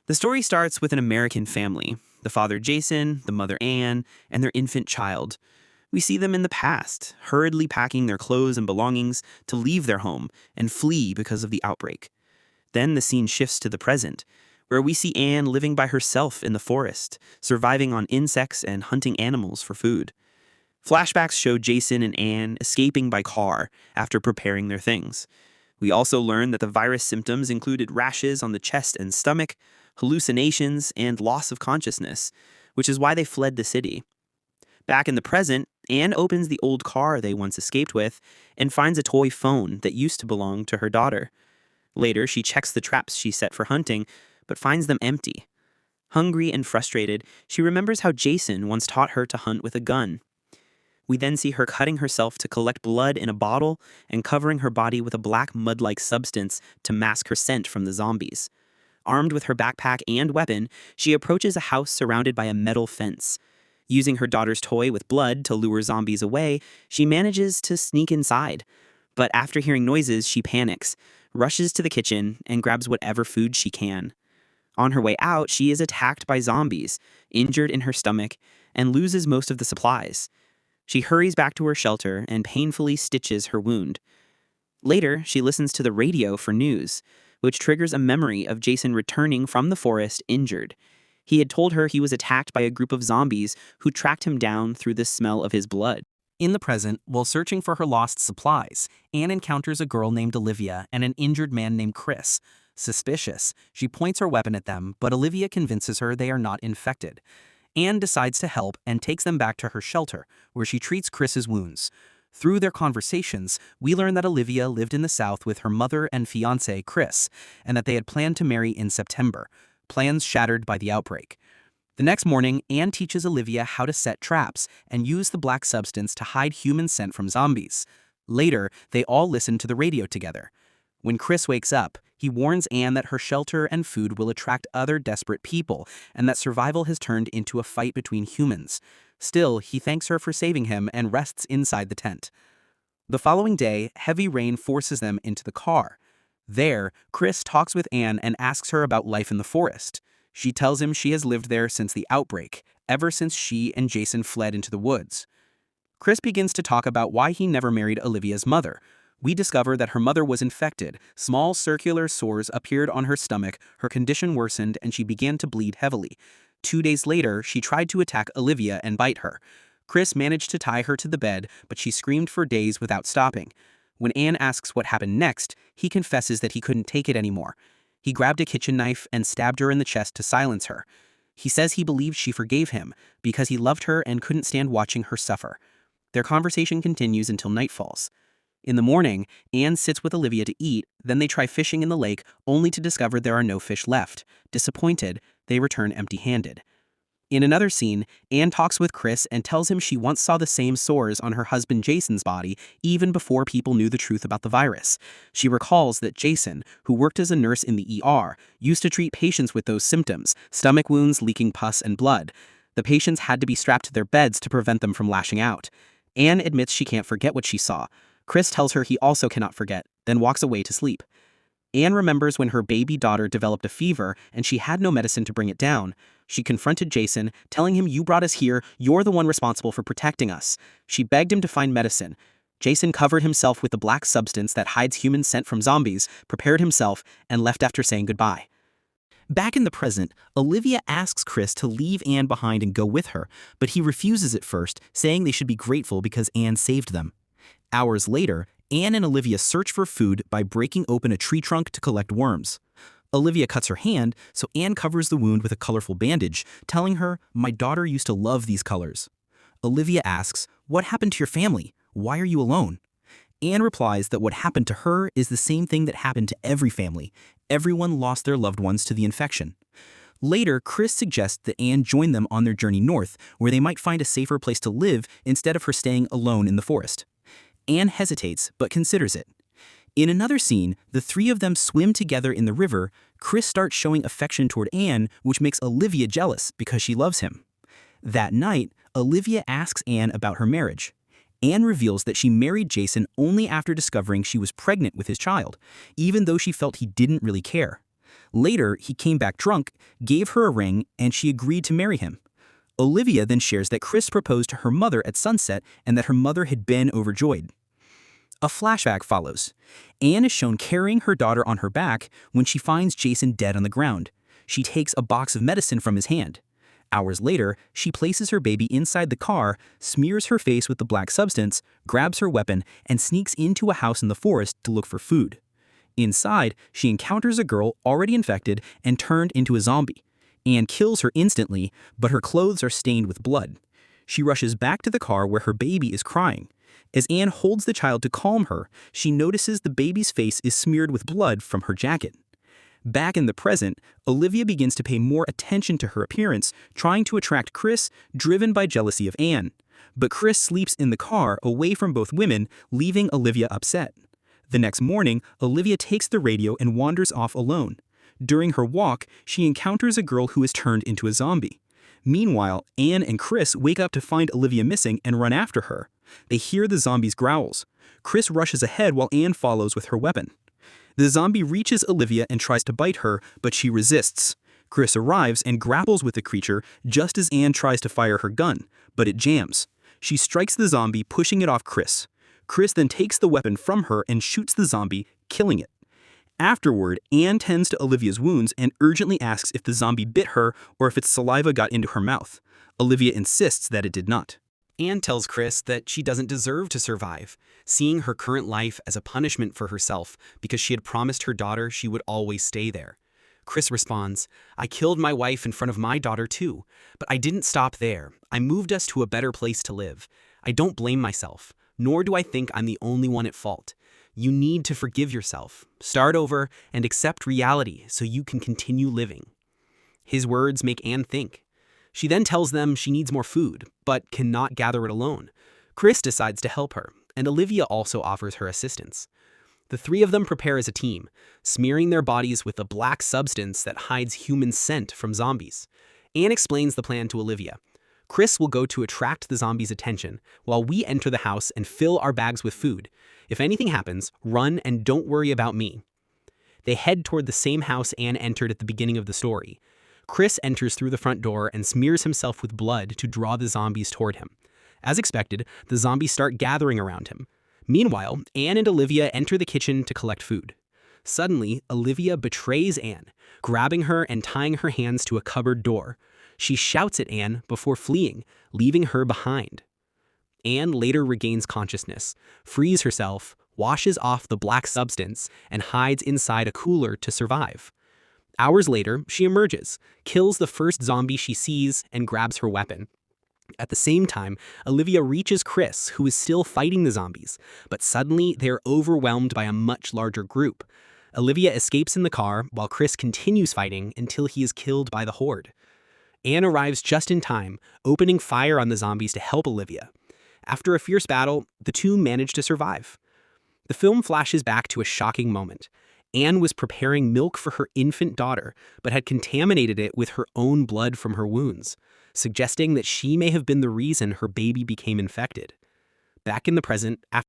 The story starts with an American family, the father Jason, the mother Anne, and their infant child. We see them in the past, hurriedly packing their clothes and belongings to leave their home and flee because of the outbreak. Then the scene shifts to the present, where we see Anne living by herself in the forest, surviving on insects and hunting animals for food. Flashbacks show Jason and Anne escaping by car after preparing their things. We also learn that the virus symptoms included rashes on the chest and stomach, hallucinations, and loss of consciousness, which is why they fled the city. Back in the present, Anne opens the old car they once escaped with and finds a toy phone that used to belong to her daughter. Later, she checks the traps she set for hunting, but finds them empty. Hungry and frustrated, she remembers how Jason once taught her to hunt with a gun. We then see her cutting herself to collect blood in a bottle and covering her body with a black mud-like substance to mask her scent from the zombies. Armed with her backpack and weapon, she approaches a house surrounded by a metal fence. Using her daughter's toy with blood to lure zombies away, she manages to sneak inside. But after hearing noises, she panics, rushes to the kitchen, and grabs whatever food she can. On her way out, she is attacked by zombies, injured in her stomach, and loses most of the supplies. She hurries back to her shelter and painfully stitches her wound. Later, she listens to the radio for news, which triggers a memory of Jason returning from the forest injured. He had told her he was attacked by a group of zombies who tracked him down through the smell of his blood. In the present, while searching for her lost supplies, Anne encounters a girl named Olivia and an injured man named Chris. Suspicious, she points her weapon at them, but Olivia convinces her they are not infected. Anne decides to help and takes them back to her shelter, where she treats Chris's wounds. Through their conversations, we learn that Olivia lived in the South with her mother and fiancé, Chris, and that they had planned to marry in September, plans shattered by the outbreak. The next morning, Anne teaches Olivia how to set traps and use the black substance to hide human scent from zombies. Later, they all listen to the radio together. When Chris wakes up, he warns Anne that her shelter and food will attract other desperate people and that survival has turned into a fight between humans. Still, he thanks her for saving him and rests inside the tent. The following day, heavy rain forces them into the car. There, Chris talks with Anne and asks her about life in the forest. She tells him she has lived there since the outbreak, ever since she and Jason fled into the woods. Chris begins to talk about why he never married Olivia's mother. We discover that her mother was infected. Small circular sores appeared on her stomach, her condition worsened, and she began to bleed heavily. 2 days later, she tried to attack Olivia and bite her. Chris managed to tie her to the bed, but she screamed for days without stopping. When Anne asks what happened next, he confesses that he couldn't take it anymore. He grabbed a kitchen knife and stabbed her in the chest to silence her. He says he believes she forgave him because he loved her and couldn't stand watching her suffer. Their conversation continues until night falls. In the morning, Anne sits with Olivia to eat, then they try fishing in the lake only to discover there are no fish left. Disappointed, they return empty-handed. In another scene, Anne talks with Chris and tells him she once saw the same sores on her husband Jason's body even before people knew the truth about the virus. She recalls that Jason, who worked as a nurse in the ER, used to treat patients with those symptoms, stomach wounds, leaking pus, and blood. The patients had to be strapped to their beds to prevent them from lashing out. Anne admits she can't forget what she saw. Chris tells her he also cannot forget, then walks away to sleep. Anne remembers when her baby daughter developed a fever and she had no medicine to bring it down. She confronted Jason, telling him, "You brought us here, you're the one responsible for protecting us." She begged him to find medicine. Jason covered himself with the black substance that hides human scent from zombies, prepared himself, and left after saying goodbye. Back in the present, Olivia asks Chris to leave Anne behind and go with her, but he refuses at first, saying they should be grateful because Anne saved them. Hours later, Anne and Olivia search for food by breaking open a tree trunk to collect worms. Olivia cuts her hand, so Anne covers the wound with a colorful bandage, telling her, "My daughter used to love these colors." Olivia asks, "What happened to your family? Why are you alone?" Anne replies that what happened to her is the same thing that happened to every family. Everyone lost their loved ones to the infection. Later, Chris suggests that Anne join them on their journey north, where they might find a safer place to live instead of her staying alone in the forest. Anne hesitates, but considers it. In another scene, the three of them swim together in the river. Chris starts showing affection toward Anne, which makes Olivia jealous because she loves him. That night, Olivia asks Anne about her marriage. Anne reveals that she married Jason only after discovering she was pregnant with his child, even though she felt he didn't really care. Later, he came back drunk, gave her a ring, and she agreed to marry him. Olivia then shares that Chris proposed to her mother at sunset and that her mother had been overjoyed. A flashback follows. Anne is shown carrying her daughter on her back when she finds Jason dead on the ground. She takes a box of medicine from his hand. Hours later, she places her baby inside the car, smears her face with the black substance, grabs her weapon, and sneaks into a house in the forest to look for food. Inside, she encounters a girl already infected and turned into a zombie. Anne kills her instantly, but her clothes are stained with blood. She rushes back to the car where her baby is crying. As Anne holds the child to calm her, she notices the baby's face is smeared with blood from her jacket. Back in the present, Olivia begins to pay more attention to her appearance, trying to attract Chris, driven by jealousy of Anne. But Chris sleeps in the car away from both women, leaving Olivia upset. The next morning, Olivia takes the radio and wanders off alone. During her walk, she encounters a girl who has turned into a zombie. Meanwhile, Anne and Chris wake up to find Olivia missing and run after her. They hear the zombie's growls. Chris rushes ahead while Anne follows with her weapon. The zombie reaches Olivia and tries to bite her, but she resists. Chris arrives and grapples with the creature just as Anne tries to fire her gun, but it jams. She strikes the zombie, pushing it off Chris. Chris then takes the weapon from her and shoots the zombie, killing it. Afterward, Anne tends to Olivia's wounds and urgently asks if the zombie bit her or if its saliva got into her mouth. Olivia insists that it did not. Anne tells Chris that she doesn't deserve to survive, seeing her current life as a punishment for herself because she had promised her daughter she would always stay there. Chris responds, "I killed my wife in front of my daughter too, but I didn't stop there. I moved us to a better place to live. I don't blame myself, nor do I think I'm the only one at fault. You need to forgive yourself, start over, and accept reality so you can continue living." His words make Anne think. She then tells them she needs more food, but cannot gather it alone. Chris decides to help her, and Olivia also offers her assistance. The three of them prepare as a team, smearing their bodies with a black substance that hides human scent from zombies. Anne explains the plan to Olivia. Chris will go to attract the zombies' attention, while we enter the house and fill our bags with food. If anything happens, run and don't worry about me. They head toward the same house Anne entered at the beginning of the story. Chris enters through the front door and smears himself with blood to draw the zombies toward him. As expected, the zombies start gathering around him. Meanwhile, Anne and Olivia enter the kitchen to collect food. Suddenly, Olivia betrays Anne, grabbing her and tying her hands to a cupboard door. She shouts at Anne before fleeing, leaving her behind. Anne later regains consciousness, frees herself, washes off the black substance, and hides inside a cooler to survive. Hours later, she emerges, kills the first zombie she sees, and grabs her weapon. At the same time, Olivia reaches Chris, who is still fighting the zombies, but suddenly they are overwhelmed by a much larger group. Olivia escapes in the car while Chris continues fighting until he is killed by the horde. Anne arrives just in time, opening fire on the zombies to help Olivia. After a fierce battle, the two manage to survive. The film flashes back to a shocking moment. Anne was preparing milk for her infant daughter, but had contaminated it with her own blood from her wounds, suggesting that she may have been the reason her baby became infected. Back in the present, after